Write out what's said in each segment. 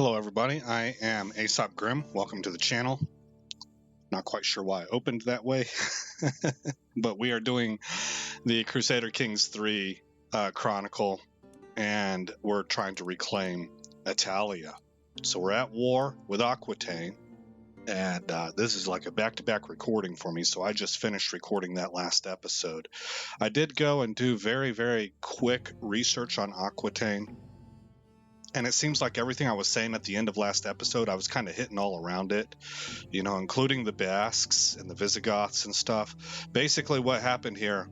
Hello everybody, I am Aesop Grimm. Welcome to the channel. Not quite sure why I opened that way, but we are doing the Crusader Kings 3 Chronicle, and we're trying to reclaim Italia. So we're at war with Aquitaine, and this is like a back-to-back recording for me, so I just finished recording that last episode. I did go and do very, very quick research on Aquitaine. And it seems like everything I was saying at the end of last episode, I was kind of hitting all around it, you know, including the Basques and the Visigoths and stuff. Basically, what happened here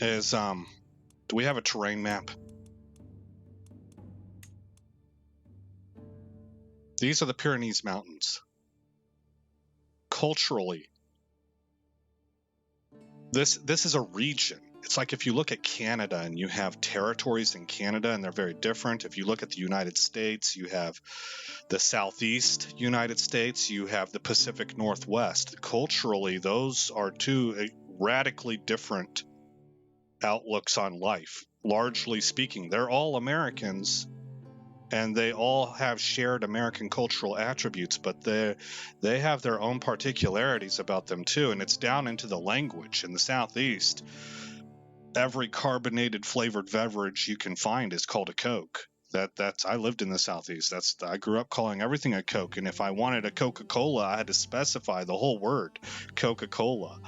is, do we have a terrain map? These are the Pyrenees Mountains. Culturally, this is a region. It's like if you look at Canada and you have territories in Canada and they're very different. If you look at the United States, you have the Southeast United States, you have the Pacific Northwest. Culturally, those are two radically different outlooks on life. Largely speaking, they're all Americans and they all have shared American cultural attributes, but they have their own particularities about them too. And it's down into the language. In the Southeast, every carbonated flavored beverage you can find is called a Coke. I lived in the Southeast. I grew up calling everything a Coke, and if I wanted a Coca-Cola, I had to specify the whole word, Coca-Cola.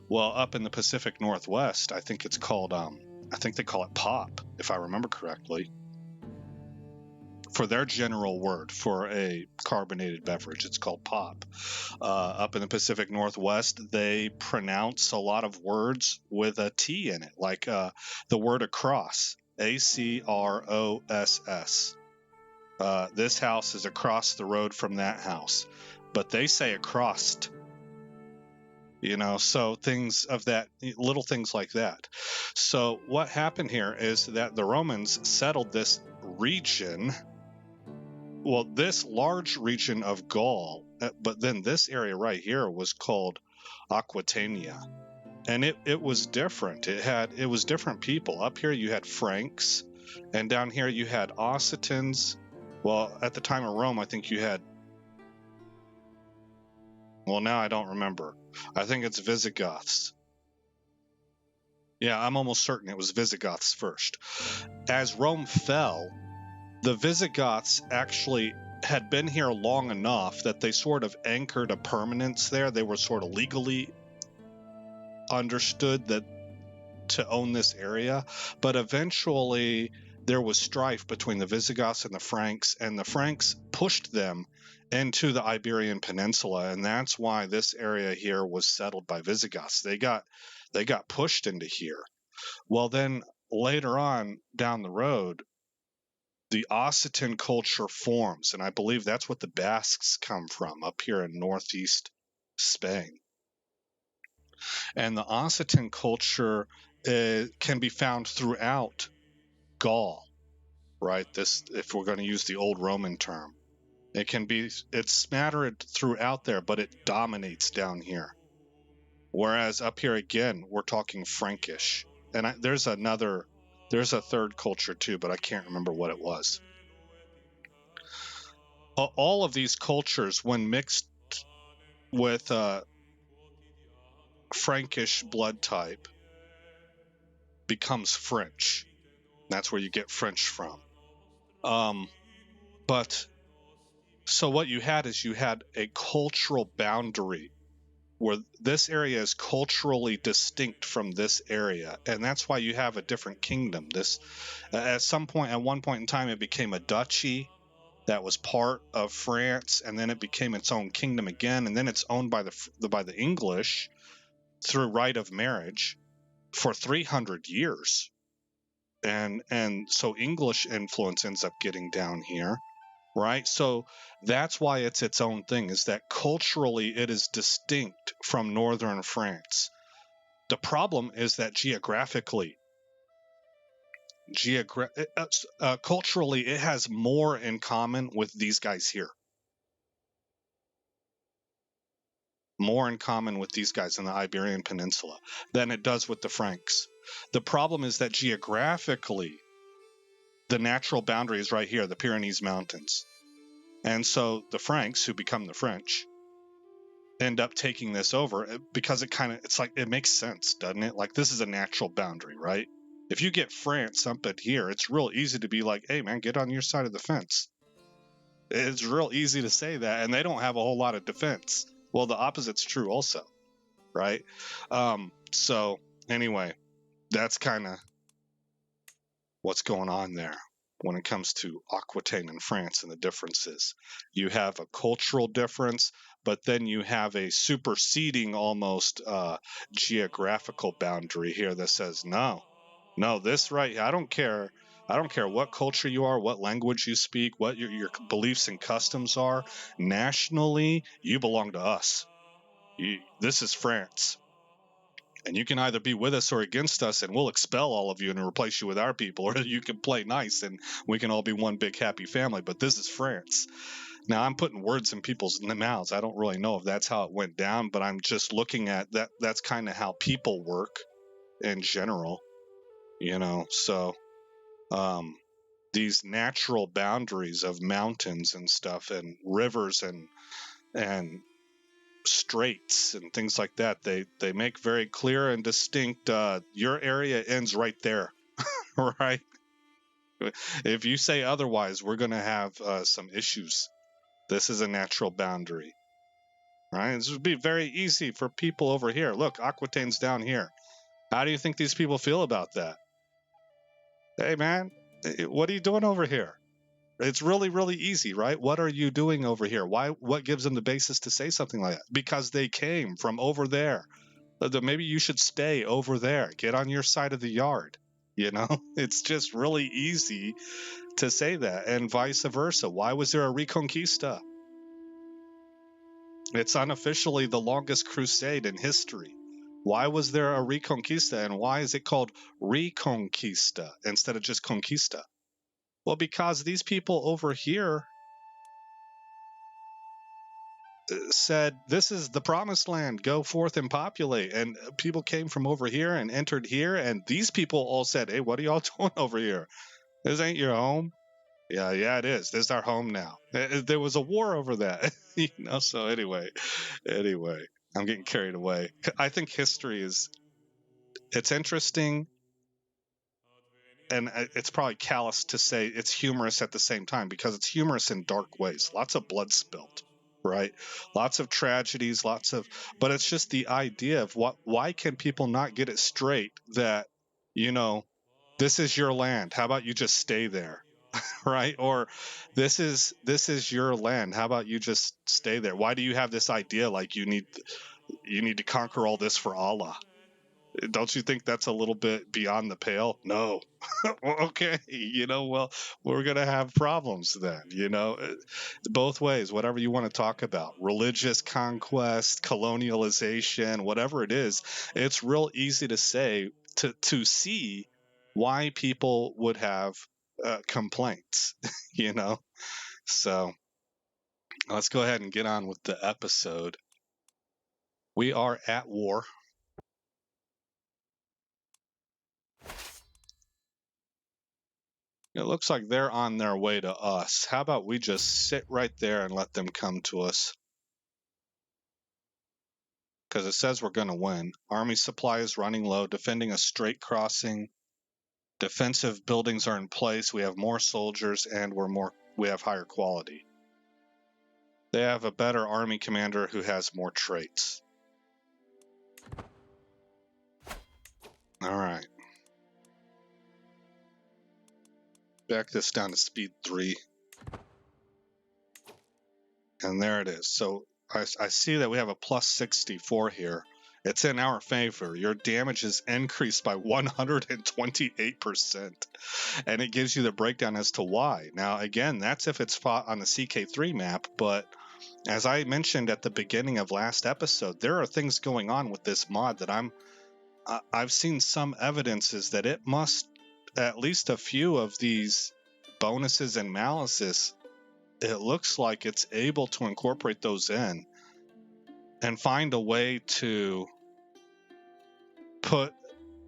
Well, up in the Pacific Northwest, I think it's called I think they call it pop, if I remember correctly. For their general word for a carbonated beverage, it's called pop. Up in the Pacific Northwest, they pronounce a lot of words with a T in it, like the word across, A-C-R-O-S-S. This house is across the road from that house, but they say across. You know, so things of that, little things like that. So what happened here is that the Romans settled this region. Well, this large region of Gaul, but then this area right here was called Aquitania, and it was different. It was different people. Up here you had Franks, and down here you had Occitans. Well, at the time of Rome, I think you had. Well, now I don't remember. I think it's Visigoths. Yeah, I'm almost certain it was Visigoths first. As Rome fell, the Visigoths actually had been here long enough that they sort of anchored a permanence there. They were sort of legally understood that to own this area, but eventually there was strife between the Visigoths and the Franks pushed them into the Iberian Peninsula, and that's why this area here was settled by Visigoths. They got pushed into here. Well, then later on down the road, the Occitan culture forms, and I believe that's what the Basques come from up here in northeast Spain. And the Occitan culture can be found throughout Gaul, right? If we're going to use the old Roman term, it's smattered throughout there, but it dominates down here. Whereas up here again, we're talking Frankish, and there's a third culture too, but I can't remember what it was. All of these cultures, when mixed with Frankish blood type, becomes French. That's where you get French from. But so what you had is you had a cultural boundary where this area is culturally distinct from this area, and that's why you have a different kingdom. This, at one point in time, it became a duchy that was part of France, and then it became its own kingdom again, and then it's owned by the English through right of marriage for 300 years. And so English influence ends up getting down here, right? So that's why it's its own thing, is that culturally it is distinct from northern France. The problem is that culturally it has more in common with these guys here. More in common with these guys in the Iberian Peninsula than it does with the Franks. The problem is that geographically, the natural boundary is right here, the Pyrenees Mountains. And so the Franks, who become the French, end up taking this over because it's like, it makes sense, doesn't it? Like, this is a natural boundary, right? If you get France up in here, it's real easy to be like, hey man, get on your side of the fence. It's real easy to say that, and they don't have a whole lot of defense. Well, the opposite's true also, right? So anyway, that's kind of what's going on there when it comes to Aquitaine and France and the differences. You have a cultural difference, but then you have a superseding almost geographical boundary here that says, no, this right, I don't care what culture you are, what language you speak, what your beliefs and customs are. Nationally, you belong to us. This is France. And you can either be with us or against us, and we'll expel all of you and replace you with our people, or you can play nice and we can all be one big happy family. But this is France. Now, I'm putting words in people's mouths. I don't really know if that's how it went down, but I'm just looking at that. That's kind of how people work in general, So these natural boundaries of mountains and stuff, and rivers and straits and things like that, they make very clear and distinct, your area ends right there. Right? If you say otherwise, we're going to have some issues. This is a natural boundary, right? This would be very easy for people over here. Look, Aquitaine's down here. How do you think these people feel about that? Hey man, what are you doing over here? It's really, really easy, right? What are you doing over here? What gives them the basis to say something like that? Because they came from over there. Maybe you should stay over there. Get on your side of the yard. It's just really easy to say that, and vice versa. Why was there a Reconquista? It's unofficially the longest crusade in history. Why was there a Reconquista, and why is it called Reconquista instead of just Conquista? Well, because these people over here said, this is the promised land, go forth and populate. And people came from over here and entered here, and these people all said, hey, what are y'all doing over here? This ain't your home. Yeah, it is. This is our home now. There was a war over that. So anyway, I'm getting carried away. I think history it's interesting, and it's probably callous to say it's humorous at the same time, because it's humorous in dark ways. Lots of blood spilled, right? Lots of tragedies, but it's just the idea of why can people not get it straight that, this is your land. How about you just stay there? Right? Or this is your land. How about you just stay there? Why do you have this idea like you need to conquer all this for Allah? Don't you think that's a little bit beyond the pale? No. Okay. Well, we're going to have problems then, both ways, whatever you want to talk about, religious conquest, colonialization, whatever it is. It's real easy to say, to see why people would have complaints, So let's go ahead and get on with the episode. We are at war. It looks like they're on their way to us. How about we just sit right there and let them come to us? Because it says we're going to win. Army supply is running low, defending a straight crossing. Defensive buildings are in place. We have more soldiers, and we have higher quality. They have a better army commander who has more traits. All right. Back this down to speed 3. And there it is. So I see that we have a plus 64 here. It's in our favor. Your damage is increased by 128%. And it gives you the breakdown as to why. Now, again, that's if it's fought on the CK3 map. But as I mentioned at the beginning of last episode, there are things going on with this mod that I've seen some evidences that it must, at least a few of these bonuses and malices, it looks like it's able to incorporate those in and find a way to put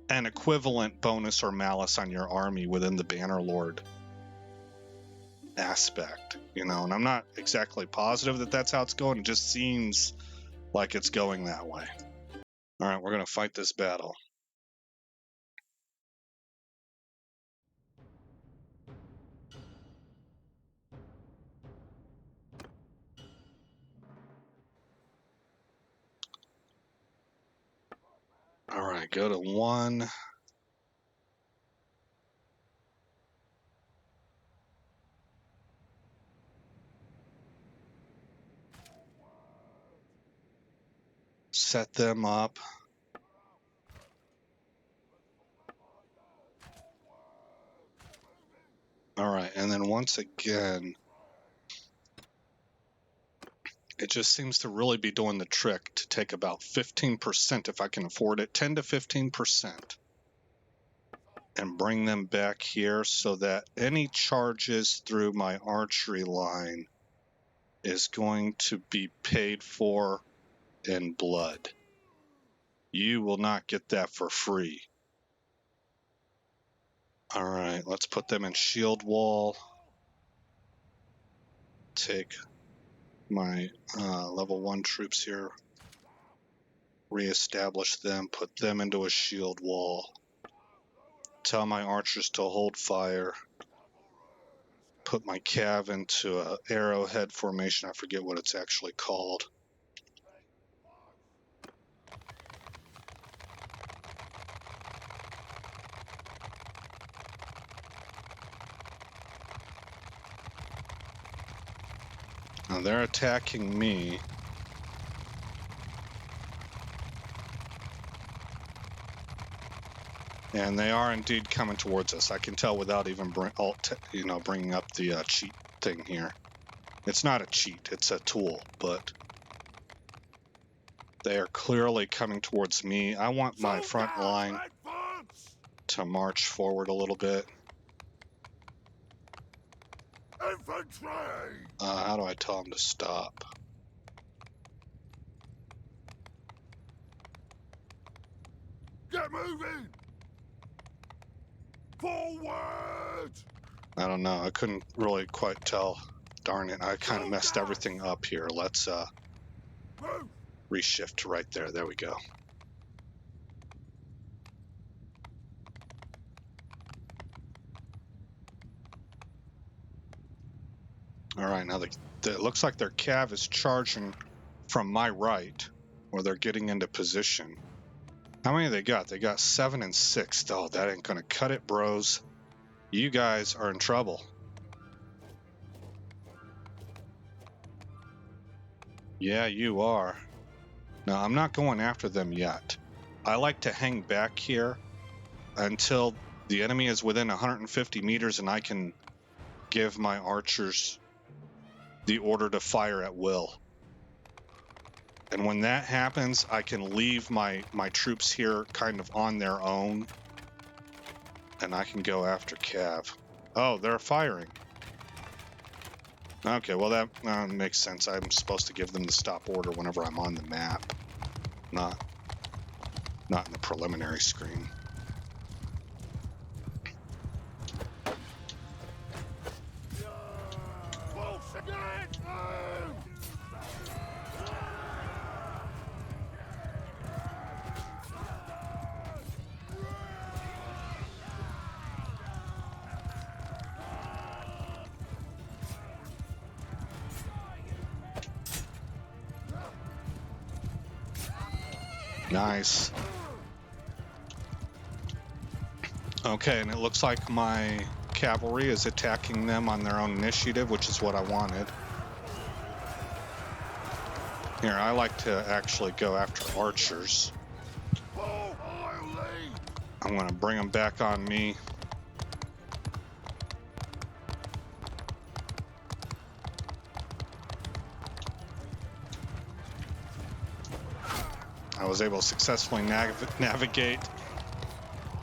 an equivalent bonus or malice on your army within the Bannerlord. aspect, you know, and I'm not exactly positive that that's how it's going. It just seems like it's going that way. All right, we're going to fight this battle. All right, go to 1. Set them up. All right, and then once again, it just seems to really be doing the trick to take about 15% if I can afford it, 10 to 15%, and bring them back here so that any charges through my archery line is going to be paid for in blood. You will not get that for free. All right, let's put them in shield wall. Take my level 1 troops here, reestablish them, put them into a shield wall. Tell my archers to hold fire. Put my cav into a arrowhead formation. I forget what it's actually called. Now they're attacking me. And they are indeed coming towards us. I can tell without even bringing up the cheat thing here. It's not a cheat, it's a tool, but they are clearly coming towards me. I want my front line to march forward a little bit. Infantry! How do I tell them to stop? Get moving! Forward! I don't know. I couldn't really quite tell. Darn it, I kind of messed everything up here. Let's reshift to right there. There we go. All right, now it looks like their cav is charging from my right, where they're getting into position. How many they got? They got 7 and 6. Oh, that ain't gonna cut it, bros. You guys are in trouble. Yeah, you are. No, I'm not going after them yet. I like to hang back here until the enemy is within 150 meters and I can give my archers the order to fire at will. And when that happens, I can leave my troops here kind of on their own, and I can go after Cav. Oh, they're firing. Okay, well that makes sense. I'm supposed to give them the stop order whenever I'm on the map, not in the preliminary screen. Nice. Okay, and it looks like my cavalry is attacking them on their own initiative, which is what I wanted. Here, I like to actually go after archers. I'm going to bring them back on me. I was able to successfully navigate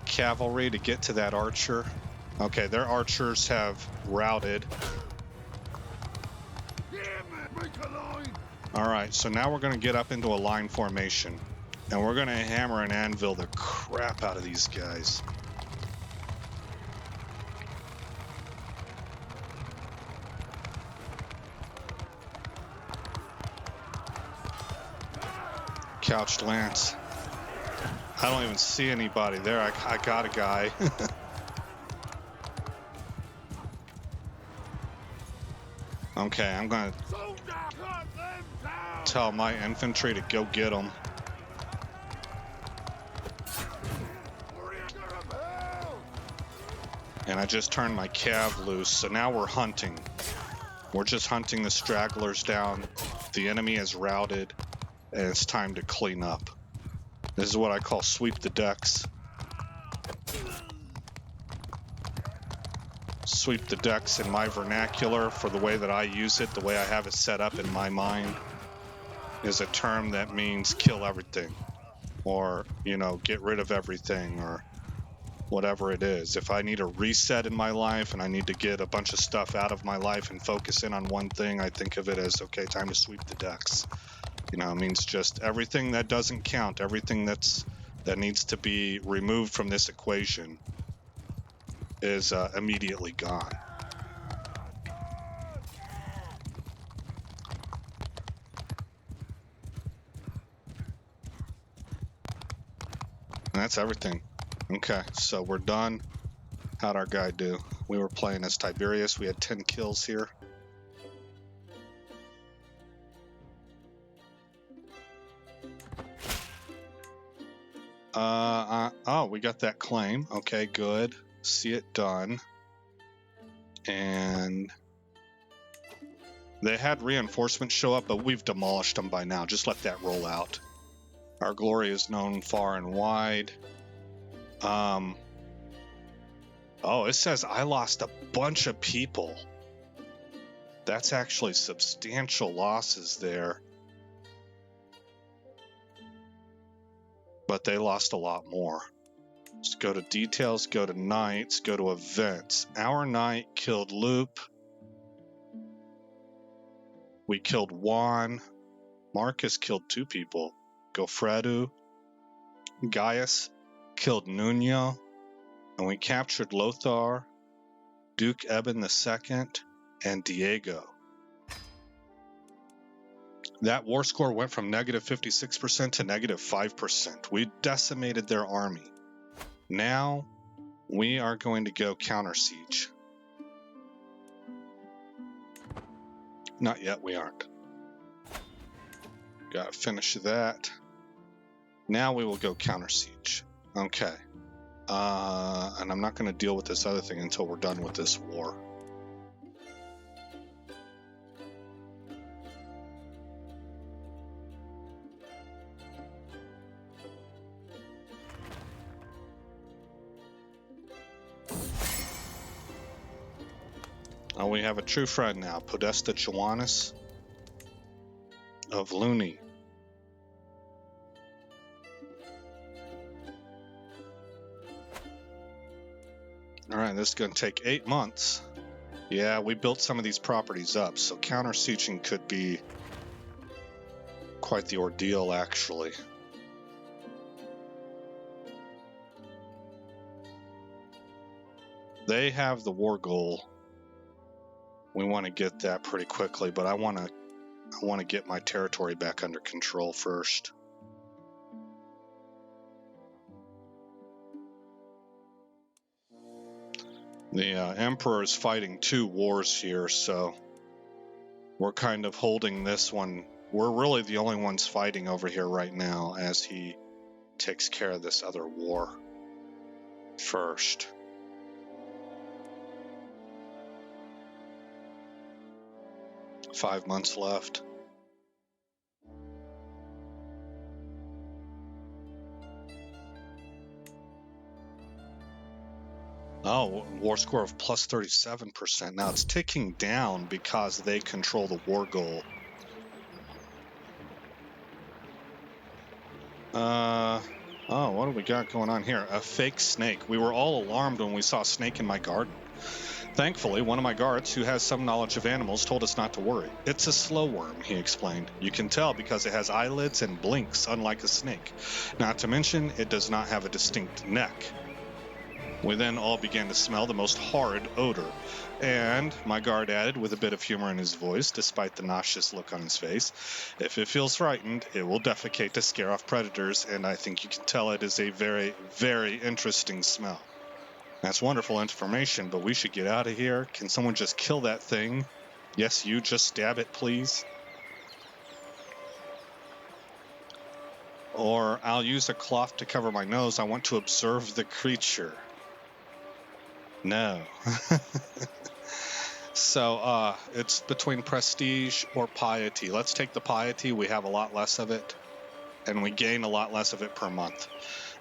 cavalry to get to that archer. Okay, their archers have routed. All right, so now we're going to get up into a line formation, and we're going to hammer and anvil the crap out of these guys. Couched lance. I don't even see anybody there. I got a guy. Okay, I'm gonna tell my infantry to go get them. And I just turned my cav loose, so now we're hunting. We're just hunting the stragglers down. The enemy is routed, and it's time to clean up. This is what I call sweep the decks. Sweep the decks in my vernacular, for the way that I use it, the way I have it set up in my mind, is a term that means kill everything, or, you know, get rid of everything, or whatever it is. If I need a reset in my life and I need to get a bunch of stuff out of my life and focus in on one thing, I think of it as, okay, time to sweep the decks. You know, it means just everything that doesn't count, everything that needs to be removed from this equation is immediately gone. And that's everything. Okay, so we're done. How'd our guy do? We were playing as Tiberius. We had 10 kills here. Oh, we got that claim. Okay, good. See it done. And they had reinforcements show up, but we've demolished them by now. Just let that roll out. Our glory is known far and wide. Oh, it says I lost a bunch of people. That's actually substantial losses there. But they lost a lot more. Let's go to details, go to knights, go to events. Our knight killed Loop. We killed Juan. Marcus killed 2 people. Gofredo. Gaius killed Nuno. And we captured Lothar, Duke Eben II, and Diego. That war score went from negative 56% to negative 5%. We decimated their army. Now we are going to go counter siege. Not yet, we aren't. Gotta finish that. Now we will go counter siege. Okay. And I'm not going to deal with this other thing until we're done with this war. Oh, we have a true friend now, Podesta Joannis of Luni. Alright, this is going to take 8 months. Yeah, we built some of these properties up, so counter-sieging could be quite the ordeal, actually. They have the war goal. We want to get that pretty quickly, but I want to get my territory back under control first. The Emperor is fighting 2 wars here, so we're kind of holding this one. We're really the only ones fighting over here right now as he takes care of this other war first. Five months left. Oh, war score of plus 37%. Now it's ticking down because they control the war goal. Oh, what do we got going on here? A fake snake. We were all alarmed when we saw a snake in my garden. Thankfully, one of my guards, who has some knowledge of animals, told us not to worry. It's a slow worm, he explained. You can tell because it has eyelids and blinks, unlike a snake. Not to mention, it does not have a distinct neck. We then all began to smell the most horrid odor, and my guard added, with a bit of humor in his voice, despite the nauseous look on his face, "If it feels frightened, it will defecate to scare off predators, and I think you can tell it is a very, very interesting smell." That's wonderful information, but we should get out of here. Can someone just kill that thing? Yes, you, just stab it, please. Or I'll use a cloth to cover my nose. I want to observe the creature. No. So it's between prestige or piety. Let's take the piety. We have a lot less of it, and we gain a lot less of it per month.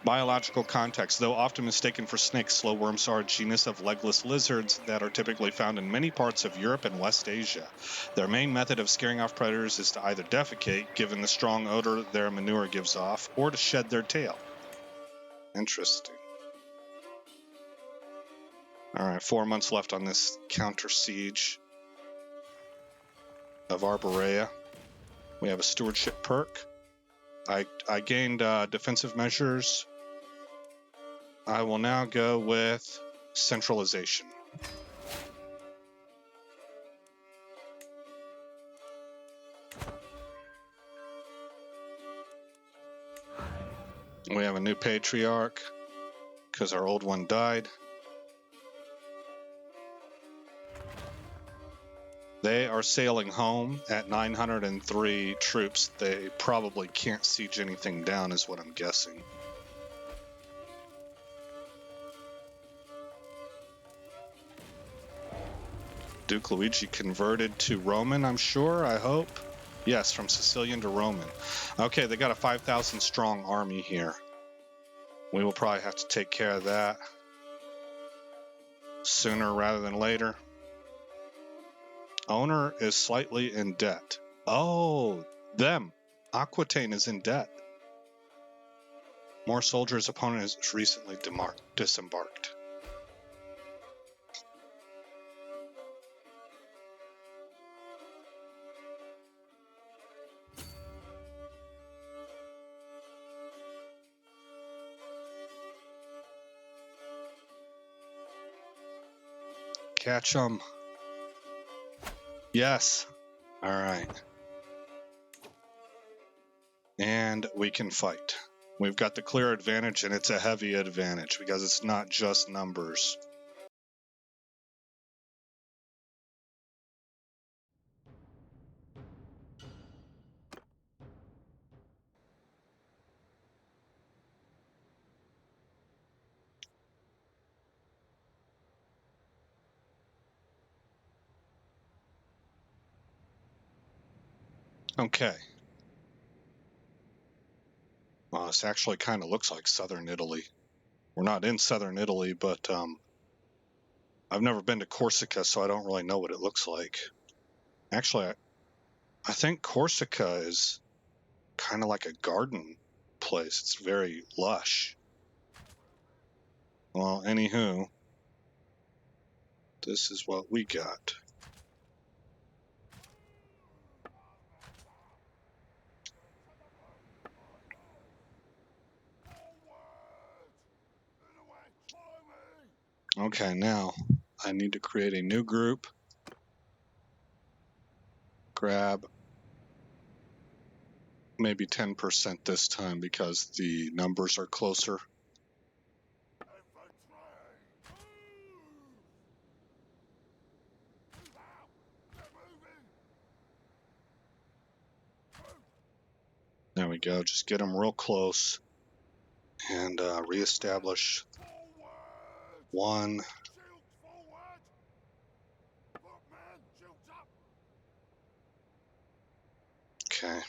Biological context. Though often mistaken for snakes, slowworms are a genus of legless lizards that are typically found in many parts of Europe and West Asia. Their main method of scaring off predators is to either defecate, given the strong odor their manure gives off, or to shed their tail. Interesting. All right, 4 months left on this counter siege of Arborea. We have a stewardship perk. I gained defensive measures. I will now go with centralization. We have a new patriarch because our old one died. They are sailing home at 903 troops. They probably can't siege anything down, is what I'm guessing. Duke Luigi converted to Roman, I'm sure, I hope. Yes, from Sicilian to Roman. Okay, they got a 5,000 strong army here. We will probably have to take care of that sooner rather than later. Owner is slightly in debt. Oh, them. Aquitaine is in debt. More soldiers. Opponent has recently disembarked. Catch them. Yes. All right. And we can fight. We've got the clear advantage, and it's a heavy advantage because it's not just numbers. Okay. Well, this actually kind of looks like southern Italy. We're not in southern Italy, but I've never been to Corsica, so I don't really know what it looks like. Actually, I think Corsica is kind of like a garden place. It's very lush. Well, anywho, this is what we got. Okay, now I need to create a new group. Grab maybe 10% this time because the numbers are closer. There we go. Just get them real close and reestablish one. Okay.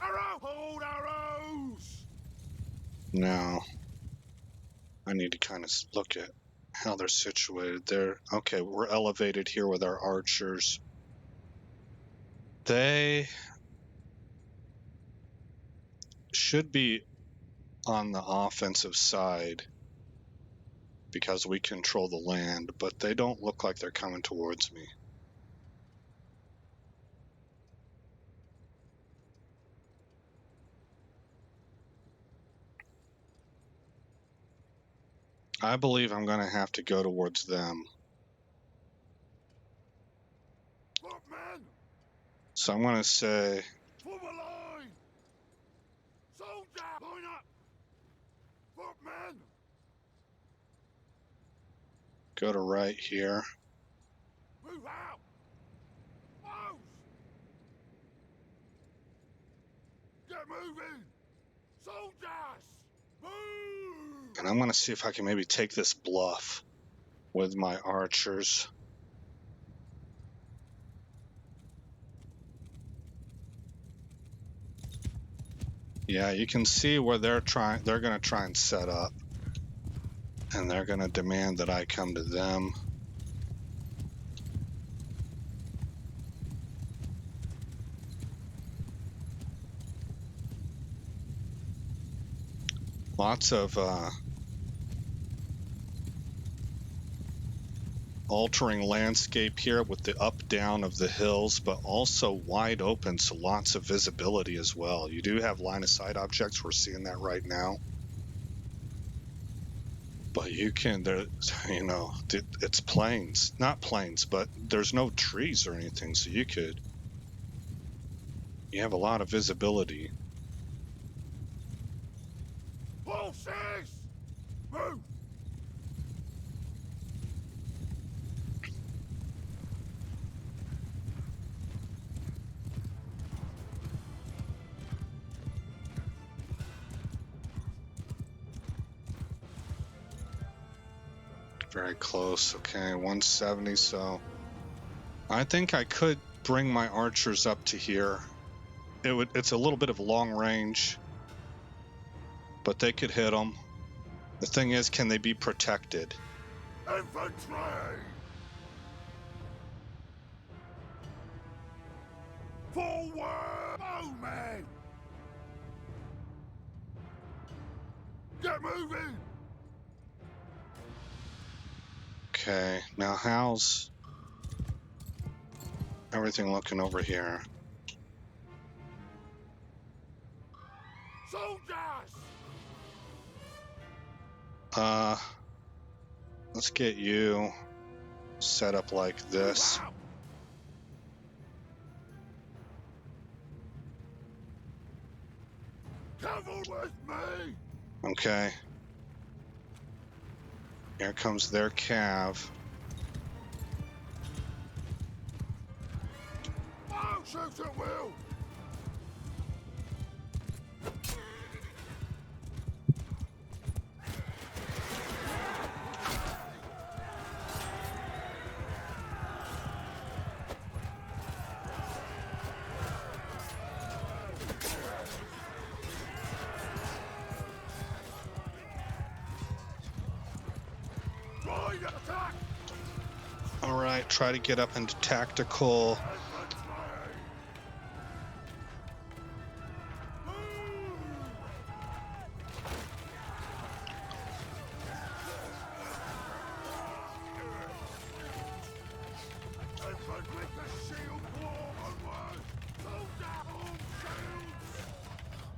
Hold arrows! Now I need to kind of look at how they're situated there. Okay, we're elevated here with our archers. They should be on the offensive side because we control the land, but they don't look like they're coming towards me. I believe I'm going to have to go towards them. Footmen! So I'm going to say, Form a line! Soldier! Line up! Footmen! go to right here. Move out! Close! Get moving! Soldiers! Move! And I'm going to see if I can maybe take this bluff with my archers. Yeah, you can see where they're going to try and set up. And they're going to demand that I come to them. Lots of altering landscape here with the up down of the hills, but also wide open, so lots of visibility as well. You do have line of sight objects. We're seeing that right now. But you can, there, you know, it's plains, not plains, but there's no trees or anything, so you have a lot of visibility. Horses! Move! Very close. Okay, 170. So I think I could bring my archers up to here. It's a little bit of long range, but they could hit them. The thing is, can they be protected? Infantry! Forward! Bowmen! Get moving! Okay, now how's everything looking over here? Soldiers! Let's get you set up like this. Move out! Cavalry with me! Okay. Here comes their cav. Oh, shoot at will! Try to attack! All right, try to get up into tactical.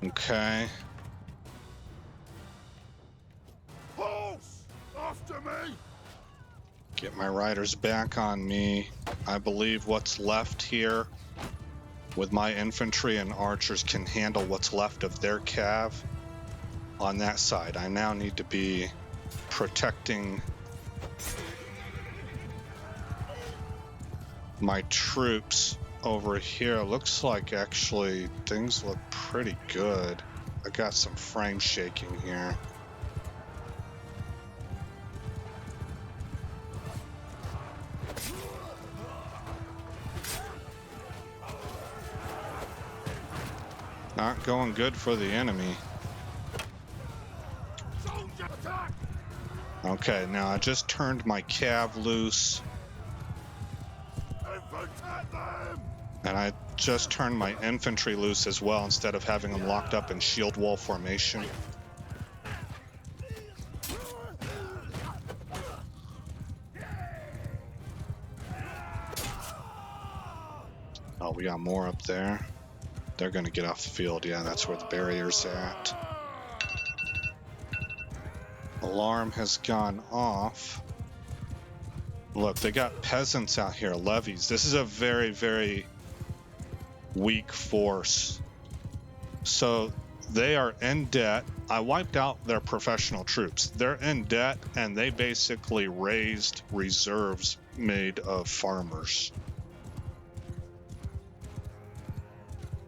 Okay. Horse! After me! Get my riders back on me. I believe what's left here with my infantry and archers can handle what's left of their cav on that side. I now need to be protecting my troops over here. Looks like actually things look pretty good. I got some frame shaking here. Not going good for the enemy. Soldier attack! Okay, now I just turned my cav loose, Attack them! and I just turned my infantry loose as well instead of having them locked up in shield wall formation. Oh, we got more up there. They're gonna get off the field. Yeah, that's where the barrier's at. Alarm has gone off. Look, they got peasants out here, levies. This is a very, very weak force. So they are in debt. I wiped out their professional troops. They're in debt, and they basically raised reserves made of farmers.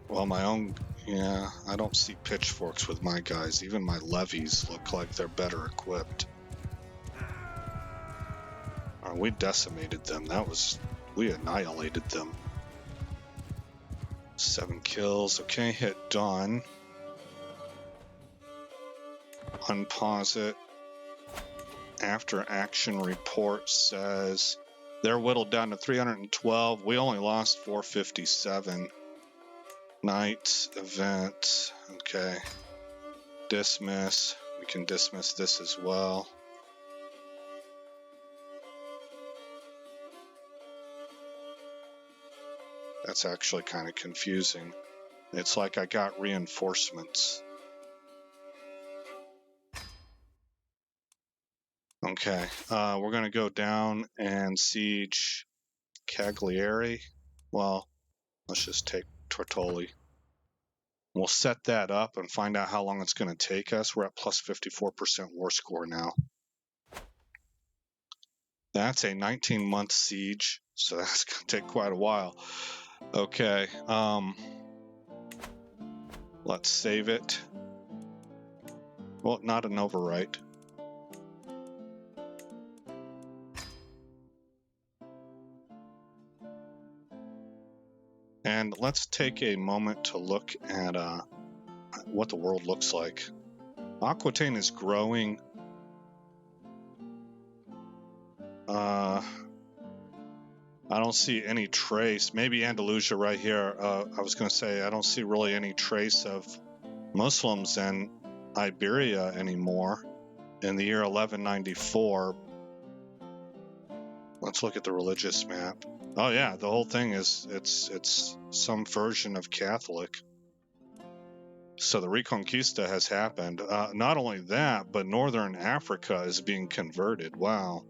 Well, my own, yeah, I don't see pitchforks with my guys. Even my levies look like they're better equipped. We decimated them. We annihilated them. 7 kills. Okay, hit done. Unpause it. After action report says they're whittled down to 312. We only lost 457. Night event. Okay. Dismiss. We can dismiss this as well. That's actually kind of confusing. It's like I got reinforcements. Okay, we're going to go down and siege Cagliari. Well, let's just take Tortoli. We'll set that up and find out how long it's going to take us. We're at plus 54% war score now. That's a 19-month siege, so that's going to take quite a while. Okay, let's save it. Well, not an overwrite. And let's take a moment to look at what the world looks like. Aquitaine is growing. I don't see any trace. Maybe Andalusia right here. I was going to say I don't see really any trace of Muslims in Iberia anymore in the year 1194. Let's look at the religious map. Oh yeah, the whole thing is it's some version of Catholic. So the Reconquista has happened. Not only that, but Northern Africa is being converted. Wow.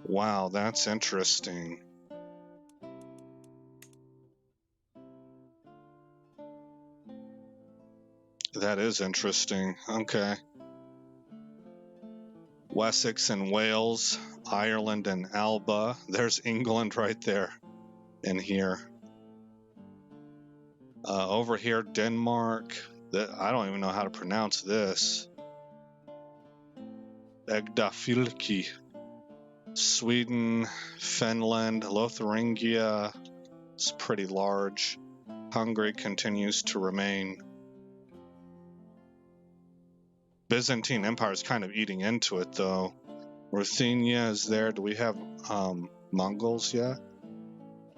Wow, that's interesting. That is interesting. Okay. Wessex and Wales, Ireland and Alba. There's England right there in here. Over here, Denmark. I don't even know how to pronounce this. Egdafilki. Sweden, Finland, Lotharingia is pretty large. Hungary continues to remain. Byzantine Empire is kind of eating into it, though. Ruthenia is there. Do we have Mongols yet?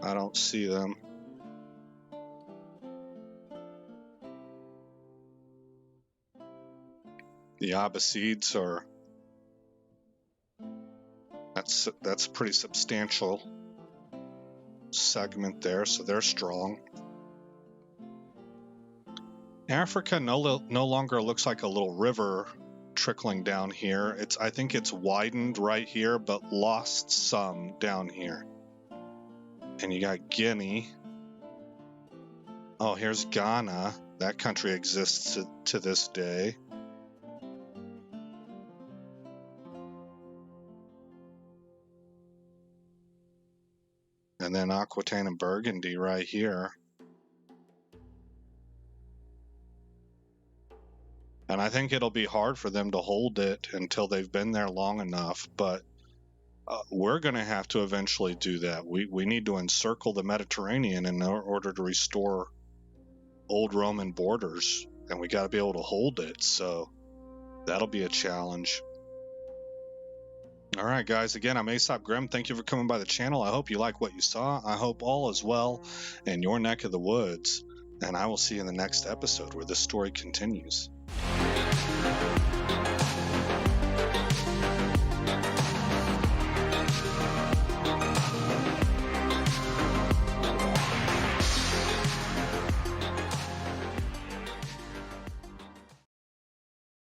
I don't see them. The Abbasids are... That's a pretty substantial segment there, so they're strong. Africa no longer looks like a little river trickling down here. I think it's widened right here, but lost some down here. And you got Guinea. Oh, here's Ghana. That country exists to this day. And then Aquitaine and Burgundy right here. And I think it'll be hard for them to hold it until they've been there long enough, but we're going to have to eventually do that. We need to encircle the Mediterranean in order to restore old Roman borders, and we got to be able to hold it, so that'll be a challenge. All right, guys, again, I'm Aesop Grim. Thank you for coming by the channel. I hope you like what you saw. I hope all is well in your neck of the woods, and I will see you in the next episode where this story continues.